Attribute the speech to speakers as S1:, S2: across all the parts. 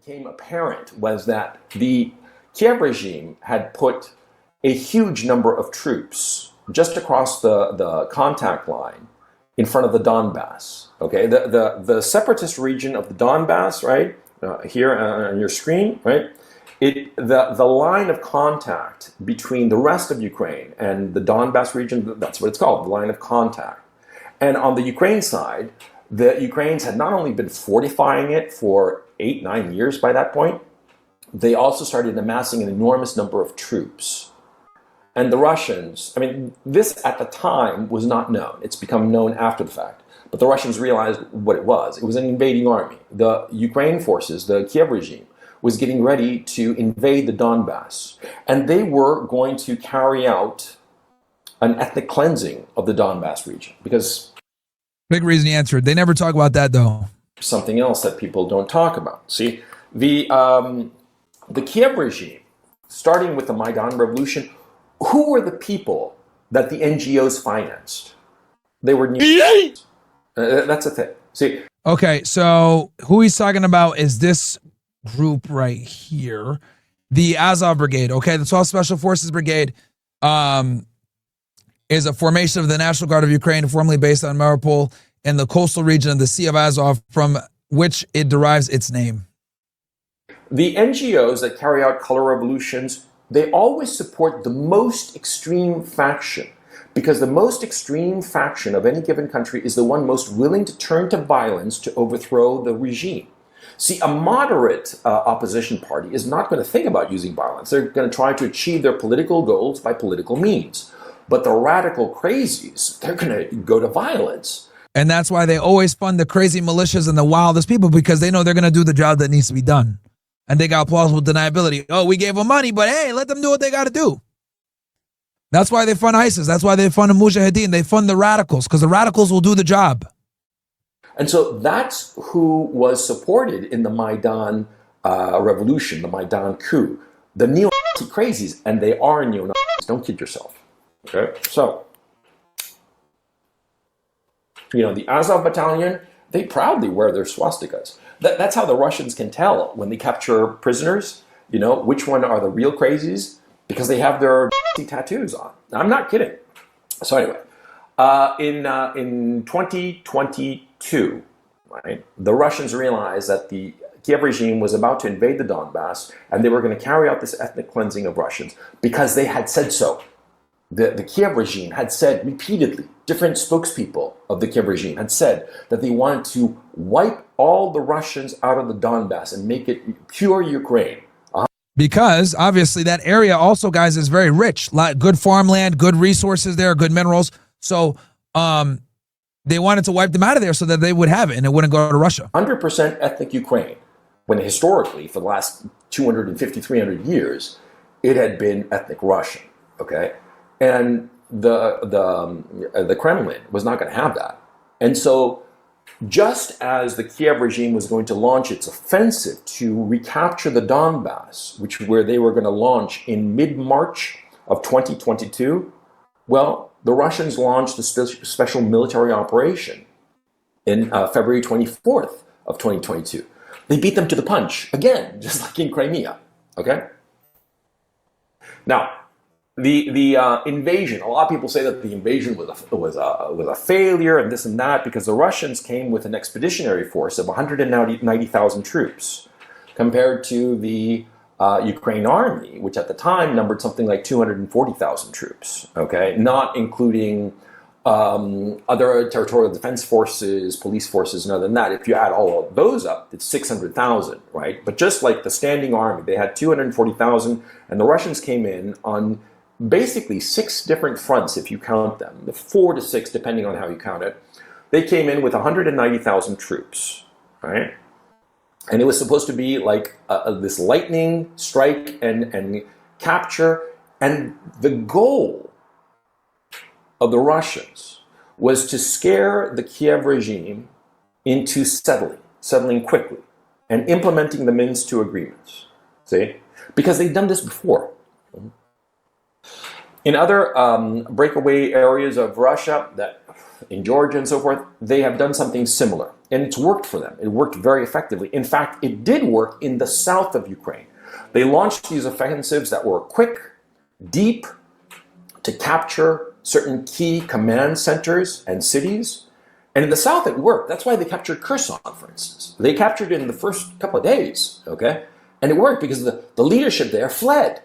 S1: became apparent was that the Kiev regime had put a huge number of troops just across the contact line in front of the Donbass. Okay, the separatist region of the Donbass, right, here on your screen, right, the line of contact between the rest of Ukraine and the Donbass region, that's what it's called, the line of contact. And on the Ukraine side, the Ukrainians had not only been fortifying it for 8-9 years by that point, they also started amassing an enormous number of troops. And the Russians, I mean, this at the time was not known. It's become known after the fact. But the Russians realized what it was. It was an invading army. The Ukraine forces, the Kiev regime, was getting ready to invade the Donbass. And they were going to carry out an ethnic cleansing of the Donbass region. Because...
S2: Big reason you answered. They never talk about that, though.
S1: Something else that people don't talk about. See, the Kiev regime, starting with the Maidan Revolution, who were the people that the NGOs financed? They were new. That's a thing. See.
S2: Okay, so who he's talking about is this group right here, the Azov Brigade. Okay, the 12th Special Forces Brigade is a formation of the National Guard of Ukraine, formerly based on Mariupol in the coastal region of the Sea of Azov, from which it derives its name.
S1: The NGOs that carry out color revolutions, they always support the most extreme faction, because the most extreme faction of any given country is the one most willing to turn to violence to overthrow the regime. See, a moderate opposition party is not going to think about using violence. They're going to try to achieve their political goals by political means. But the radical crazies, they're going to go to violence.
S2: And that's why they always fund the crazy militias and the wildest people, because they know they're going to do the job that needs to be done. And they got plausible deniability. Oh, we gave them money, but hey, let them do what they got to do. That's why they fund ISIS. That's why they fund the Mujahideen. They fund the radicals, because the radicals will do the job.
S1: And so that's who was supported in the Maidan revolution, the Maidan coup. The neo-Nazi crazies, and they are neo-Nazis. Don't kid yourself. Okay, so, you know, the Azov battalion, they proudly wear their swastikas. That's how the Russians can tell when they capture prisoners, you know, which one are the real crazies, because they have their tattoos on. I'm not kidding. So anyway, in 2022, right, the Russians realized that the Kiev regime was about to invade the Donbass, and they were going to carry out this ethnic cleansing of Russians because they had said so. The Kiev regime had said repeatedly, different spokespeople of the Kiev regime had said that they wanted to wipe all the Russians out of the Donbass and make it pure Ukraine.
S2: Because obviously that area also, guys, is very rich. Good farmland, good resources there, good minerals. So they wanted to wipe them out of there so that they would have it and it wouldn't go to Russia.
S1: 100% ethnic Ukraine, when historically, for the last 250, 300 years, it had been ethnic Russian, okay? And the Kremlin was not going to have that. And so just as the Kiev regime was going to launch its offensive to recapture the Donbass, where they were going to launch in mid-March of 2022, well, the Russians launched a special military operation in February 24th of 2022. They beat them to the punch, again, just like in Crimea, okay? Now, the invasion, a lot of people say that the invasion was a failure and this and that because the Russians came with an expeditionary force of 190,000 troops compared to the Ukraine army, which at the time numbered something like 240,000 troops, okay? Not including other territorial defense forces, police forces, and other than that. If you add all of those up, it's 600,000, right? But just like the standing army, they had 240,000, and the Russians came in on basically 6 different fronts, if you count them, 4 to 6, depending on how you count it. They came in with 190,000 troops, right? And it was supposed to be like this lightning strike and capture. And the goal of the Russians was to scare the Kiev regime into settling quickly and implementing the Minsk II agreements, see? Because they've done this before. In other breakaway areas of Russia, in Georgia and so forth, they have done something similar. And it's worked for them. It worked very effectively. In fact, it did work in the south of Ukraine. They launched these offensives that were quick, deep, to capture certain key command centers and cities. And in the south, it worked. That's why they captured Kherson, for instance. They captured it in the first couple of days, okay? And it worked because the leadership there fled.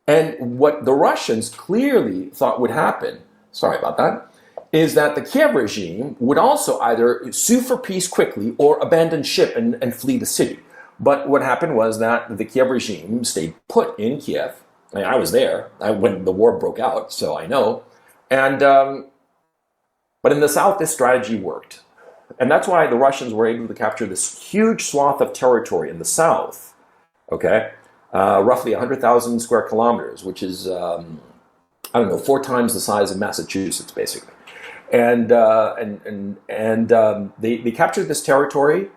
S1: And what the Russians clearly thought would happen, sorry about that, is that the Kiev regime would also either sue for peace quickly or abandon ship and flee the city. But what happened was that the Kiev regime stayed put in Kiev. I mean, I was there when the war broke out, so I know. And but in the south, this strategy worked. And that's why the Russians were able to capture this huge swath of territory in the south, okay? Roughly 100,000 square kilometers, which is, I don't know, 4 times the size of Massachusetts, basically. And they captured this territory,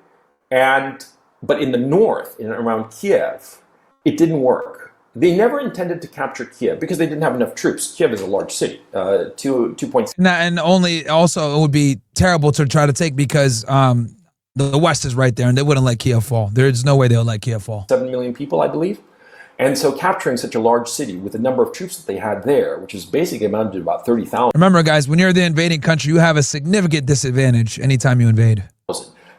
S1: but in the north, around Kiev, it didn't work. They never intended to capture Kiev because they didn't have enough troops. Kiev is a large city, 2.6.
S2: And also it would be terrible to try to take because the West is right there and they wouldn't let Kiev fall. There's no way they would let Kiev fall.
S1: 7 million people, I believe. And so capturing such a large city with the number of troops that they had there, which is basically amounted to about 30,000.
S2: Remember, guys, when you're the invading country, you have a significant disadvantage anytime you invade.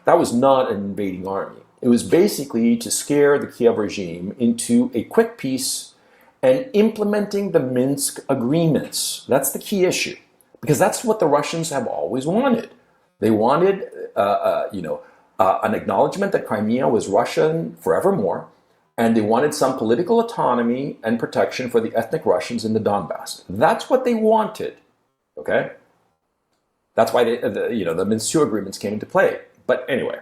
S1: That was not an invading army. It was basically to scare the Kiev regime into a quick peace and implementing the Minsk agreements. That's the key issue, because that's what the Russians have always wanted. They wanted, an acknowledgement that Crimea was Russian forevermore, and they wanted some political autonomy and protection for the ethnic Russians in the Donbass. That's what they wanted, okay? That's why the Minsk II agreements came into play. But anyway,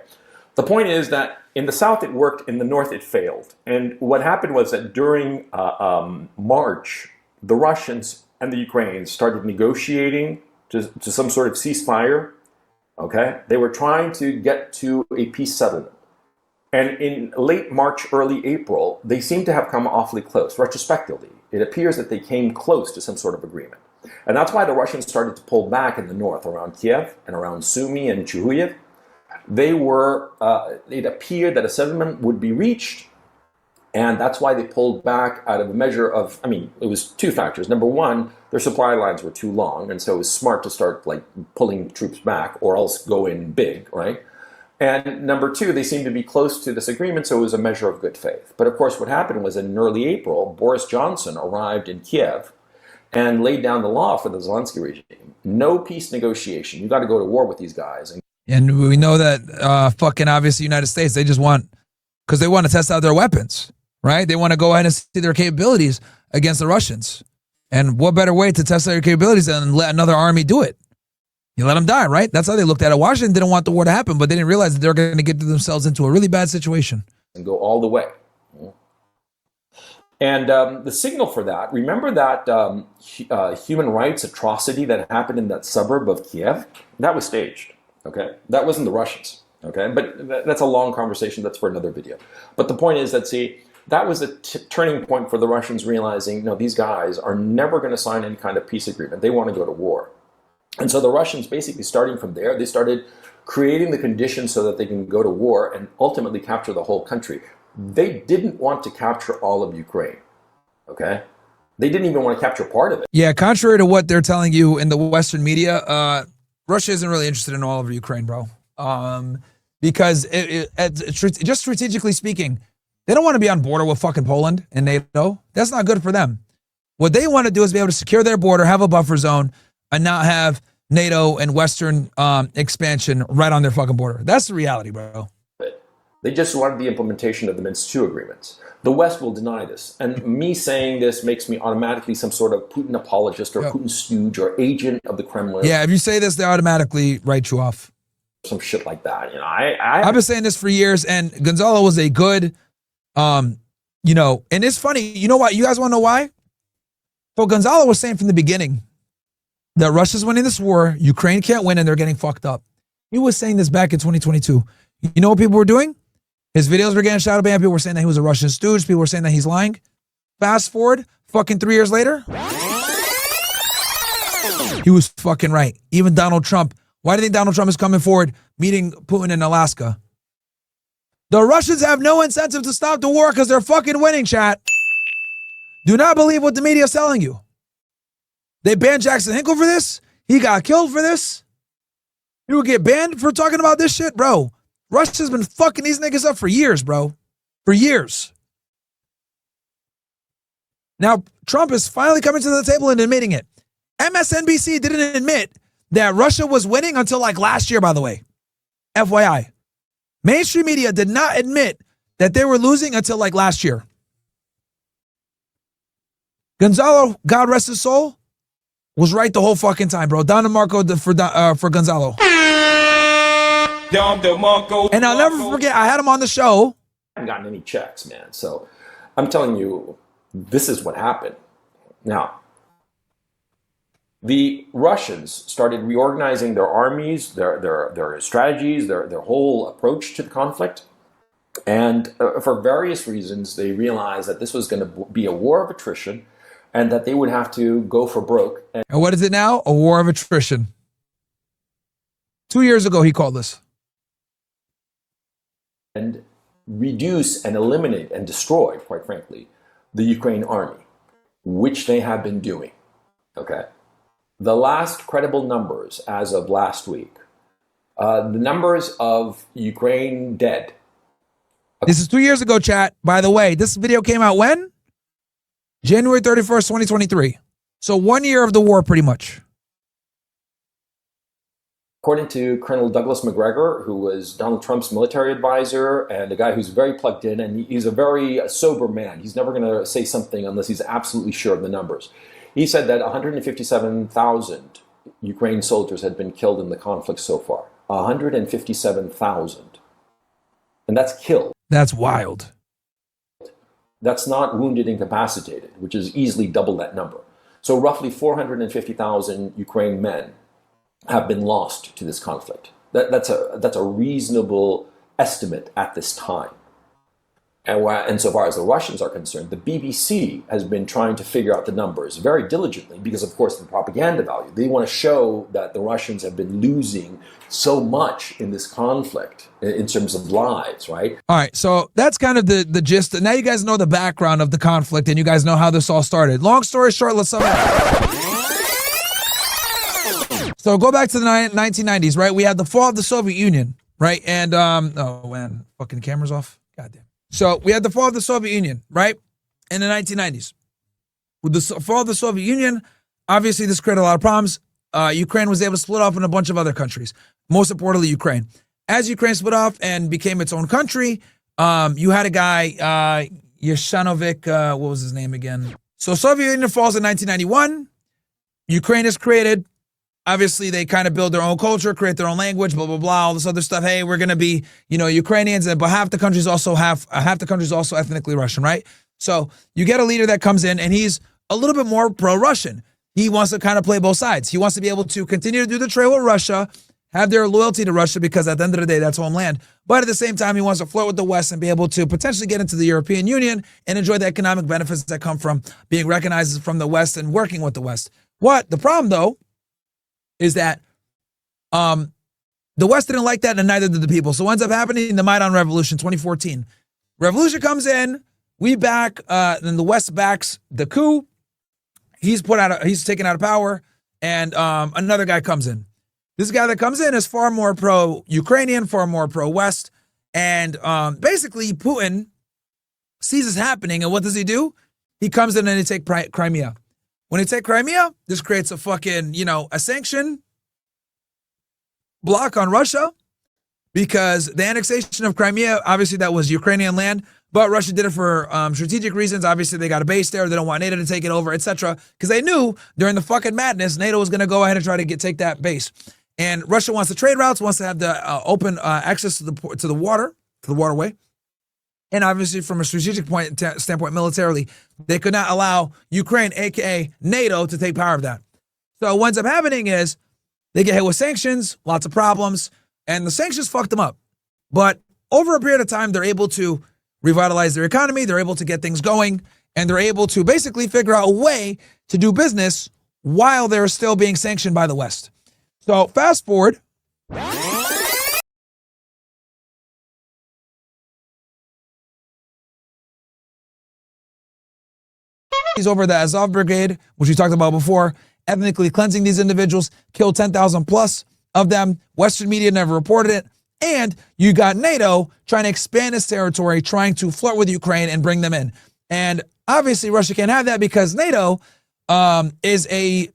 S1: the point is that in the south it worked, in the north it failed. And what happened was that during March, the Russians and the Ukrainians started negotiating to some sort of ceasefire, okay? They were trying to get to a peace settlement. And in late March, early April, they seem to have come awfully close. Retrospectively, it appears that they came close to some sort of agreement. And that's why the Russians started to pull back in the north, around Kiev and around Sumy and Chuhuyev. It appeared that a settlement would be reached, and that's why they pulled back out of a measure of, it was 2 factors. Number one, their supply lines were too long, and so it was smart to start pulling troops back or else go in big, right? And number 2, they seemed to be close to this agreement, so it was a measure of good faith. But of course, what happened was in early April, Boris Johnson arrived in Kiev and laid down the law for the Zelensky regime. No peace negotiation. You got to go to war with these guys.
S2: And we know that fucking obviously United States, they just want, because they want to test out their weapons, right? They want to go ahead and see their capabilities against the Russians. And what better way to test out your capabilities than let another army do it? You let them die, right? That's how they looked at it. Washington didn't want the war to happen, but they didn't realize that they were going to get themselves into a really bad situation.
S1: And go all the way. And the signal for that, remember that human rights atrocity that happened in that suburb of Kiev? That was staged, okay? That wasn't the Russians, okay? But that's a long conversation. That's for another video. But the point is that, see, that was a turning point for the Russians realizing, no, these guys are never going to sign any kind of peace agreement. They want to go to war. And so the Russians, basically starting from there, they started creating the conditions so that they can go to war and ultimately capture the whole country. They didn't want to capture all of Ukraine, okay? They didn't even want to capture part of it.
S2: Yeah, contrary to what they're telling you in the Western media, Russia isn't really interested in all of Ukraine, bro. Because just strategically speaking, they don't want to be on border with fucking Poland and NATO. That's not good for them. What they want to do is be able to secure their border, have a buffer zone, and not have NATO and Western expansion right on their fucking border. That's the reality, bro.
S1: They just wanted the implementation of the Minsk II agreements. The West will deny this. And me saying this makes me automatically some sort of Putin apologist or Putin stooge or agent of the Kremlin.
S2: Yeah, if you say this, they automatically write you off.
S1: Some shit like that.
S2: I've been saying this for years, and Gonzalo was a good, and it's funny. You know what? You guys want to know why? So Gonzalo was saying from the beginning that Russia's winning this war, Ukraine can't win, and they're getting fucked up. He was saying this back in 2022. You know what people were doing? His videos were getting shadow banned. People were saying that he was a Russian stooge. People were saying that he's lying. Fast forward, fucking 3 years later, he was fucking right. Even Donald Trump Why do you think Donald Trump is coming forward, meeting Putin in Alaska? The Russians have no incentive to stop the war because they're fucking winning, chat. Do not believe what the media is telling you. They banned Jackson Hinkle for this. He got killed for this. You will get banned for talking about this shit, bro. Russia's been fucking these niggas up for years, bro. For years. Now, Trump is finally coming to the table and admitting it. MSNBC didn't admit that Russia was winning until like last year, by the way. FYI. Mainstream media did not admit that they were losing until like last year. Gonzalo, God rest his soul, was right the whole fucking time, bro. Don DeMarco for Gonzalo. And I'll never forget, I had him on the show.
S1: I haven't gotten any checks, man. So I'm telling you, this is what happened. Now, the Russians started reorganizing their armies, their strategies, their whole approach to the conflict. And for various reasons, they realized that this was going to be a war of attrition and that they would have to go for broke.
S2: And what is it now? A war of attrition. 2 years ago, he called this.
S1: And reduce and eliminate and destroy, quite frankly, the Ukraine army, which they have been doing. Okay. The last credible numbers as of last week, the numbers of Ukraine dead.
S2: This is 2 years ago, chat. By the way, this video came out when? January 31st, 2023. So 1 year of the war, pretty much.
S1: According to Colonel Douglas McGregor, who was Donald Trump's military advisor and a guy who's very plugged in, and he's a very sober man. He's never going to say something unless he's absolutely sure of the numbers. He said that 157,000 Ukraine soldiers had been killed in the conflict so far. 157,000. And that's killed.
S2: That's wild.
S1: That's not wounded, incapacitated, which is easily double that number. So roughly 450,000 Ukraine men have been lost to this conflict. That's a reasonable estimate at this time. And so far as the Russians are concerned, the BBC has been trying to figure out the numbers very diligently because, of course, the propaganda value. They want to show that the Russians have been losing so much in this conflict in terms of lives, right?
S2: All right, so that's kind of the gist. Now you guys know the background of the conflict and you guys know how this all started. Long story short, let's sum it up. So go back to the 1990s, right? We had the fall of the Soviet Union, right? And, oh man, fucking camera's off. Goddamn. So we had the fall of the Soviet Union, right? In the 1990s. With the fall of the Soviet Union, obviously this created a lot of problems. Ukraine was able to split off in a bunch of other countries. Most importantly, Ukraine. As Ukraine split off and became its own country, you had a guy, Yashanovic, what was his name again? So Soviet Union falls in 1991. Ukraine is created. Obviously, they kind of build their own culture, create their own language, blah, blah, blah, all this other stuff. Hey, we're going to be, Ukrainians, but half the country's also ethnically Russian, right? So you get a leader that comes in and he's a little bit more pro-Russian. He wants to kind of play both sides. He wants to be able to continue to do the trade with Russia, have their loyalty to Russia because at the end of the day, that's homeland. But at the same time, he wants to flirt with the West and be able to potentially get into the European Union and enjoy the economic benefits that come from being recognized from the West and working with the West. The problem, though, is that the West didn't like that and neither did the people. So what ends up happening in the Maidan Revolution, 2014. Revolution comes in, we back, then the West backs the coup. He's taken out of power, and another guy comes in. This guy that comes in is far more pro-Ukrainian, far more pro-West, and basically Putin sees this happening, and what does he do? He comes in and he takes Crimea. When they take Crimea, this creates a fucking, a sanction block on Russia because the annexation of Crimea, obviously that was Ukrainian land, but Russia did it for strategic reasons. Obviously they got a base there. They don't want NATO to take it over, etc. Because they knew during the fucking madness, NATO was going to go ahead and try to take that base. And Russia wants the trade routes, wants to have the open access to the waterway. And obviously, from a strategic standpoint, militarily, they could not allow Ukraine, a.k.a. NATO, to take power of that. So what ends up happening is they get hit with sanctions, lots of problems, and the sanctions fucked them up. But over a period of time, they're able to revitalize their economy, they're able to get things going, and they're able to basically figure out a way to do business while they're still being sanctioned by the West. So fast forward, Over the Azov Brigade, which we talked about before, ethnically cleansing these individuals, killed 10,000 plus of them. Western media never reported it. And you got NATO trying to expand its territory, trying to flirt with Ukraine and bring them in. And obviously Russia can't have that because NATO is a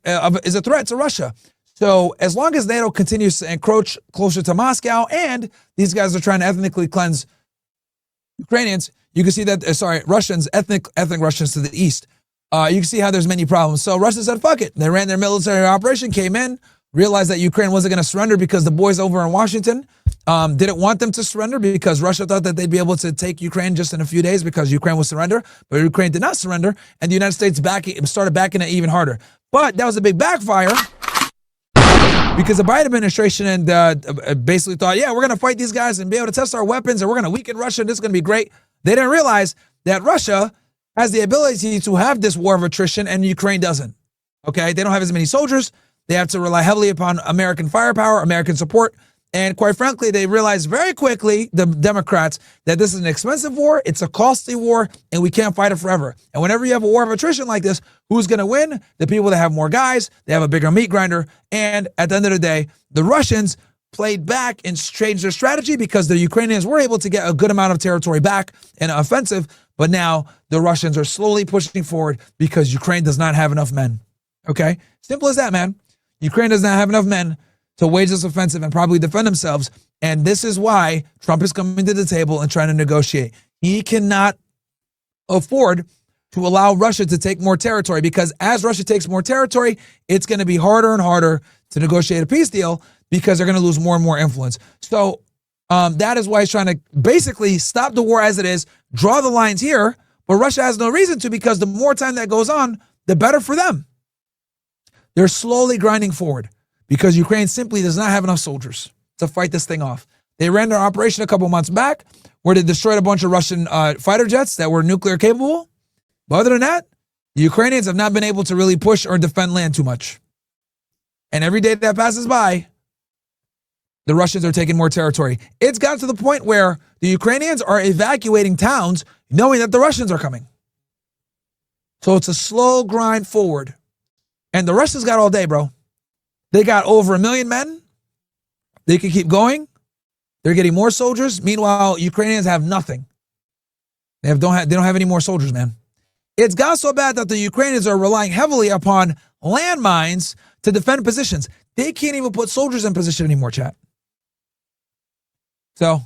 S2: threat to Russia. So as long as NATO continues to encroach closer to Moscow and these guys are trying to ethnically cleanse Ukrainians, you can see that, Russians, ethnic Russians to the east. You can see how there's many problems. So Russia said, fuck it. They ran their military operation, came in, realized that Ukraine wasn't going to surrender because the boys over in Washington didn't want them to surrender because Russia thought that they'd be able to take Ukraine just in a few days because Ukraine would surrender. But Ukraine did not surrender, and the United States started backing it even harder. But that was a big backfire because the Biden administration and basically thought, yeah, we're going to fight these guys and be able to test our weapons, and we're going to weaken Russia, and this is going to be great. They didn't realize that Russia has the ability to have this war of attrition and Ukraine doesn't. Okay, they don't have as many soldiers. They have to rely heavily upon American firepower, American support. And quite frankly, they realized very quickly, the Democrats, that this is an expensive war, it's a costly war, and we can't fight it forever. And whenever you have a war of attrition like this, who's going to win? The people that have more guys, they have a bigger meat grinder. And at the end of the day, the Russians played back and changed their strategy because the Ukrainians were able to get a good amount of territory back in an offensive. But now the Russians are slowly pushing forward because Ukraine does not have enough men. Okay? Simple as that, man. Ukraine does not have enough men to wage this offensive and probably defend themselves. And this is why Trump is coming to the table and trying to negotiate. He cannot afford to allow Russia to take more territory because as Russia takes more territory, it's going to be harder and harder to negotiate a peace deal because they're going to lose more and more influence. So that is why he's trying to basically stop the war as it is, draw the lines here, but Russia has no reason to because the more time that goes on, the better for them. They're slowly grinding forward because Ukraine simply does not have enough soldiers to fight this thing off. They ran their operation a couple months back where they destroyed a bunch of Russian fighter jets that were nuclear capable. But other than that, the Ukrainians have not been able to really push or defend land too much. And every day that passes by, the Russians are taking more territory. It's got to the point where the Ukrainians are evacuating towns knowing that the Russians are coming. So it's a slow grind forward. And the Russians got all day, bro. They got over 1 million men. They can keep going. They're getting more soldiers. Meanwhile, Ukrainians have nothing. They don't have any more soldiers, man. It's got so bad that the Ukrainians are relying heavily upon landmines to defend positions. They can't even put soldiers in position anymore, chat. So